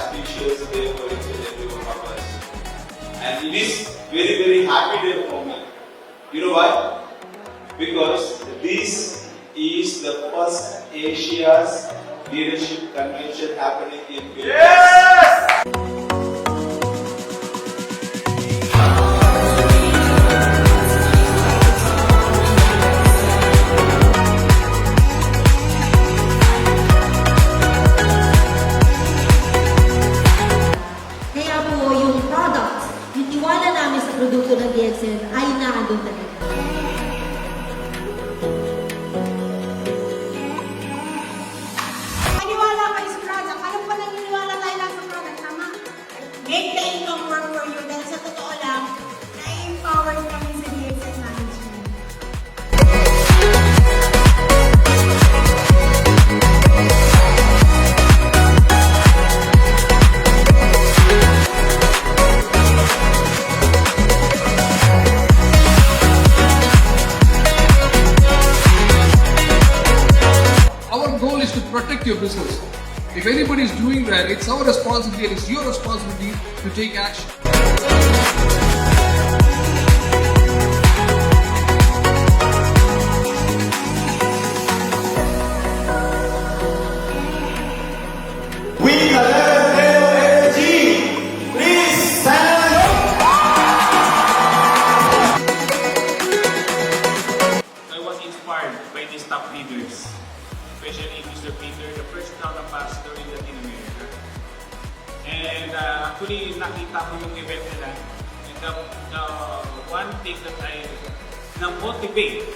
auspicious day for each and every one of us. And it is very, very happy day for me. You know why? Because this is the first Asia's leadership convention happening in Philippines. Yes! Kaya po yung products, yung tiwala namin sa produkto ng DXN ay naandun talaga. Maniwala kayo sa product. Alam ko naniniwala tayo lang sa product. Tama? Make the income work for you. Dahil sa totoo lang, na-empower kami sa DXN management. Our goal is to protect your business. If anybody is doing that, it's our responsibility and it's your responsibility to take action. We Kalero Energy, please stand up. I was inspired by these top leaders, especially Mr. Peter, the first cloud ambassador in Latin America. And actually, nakita ko yung event nila. And the one thing that I na-motivate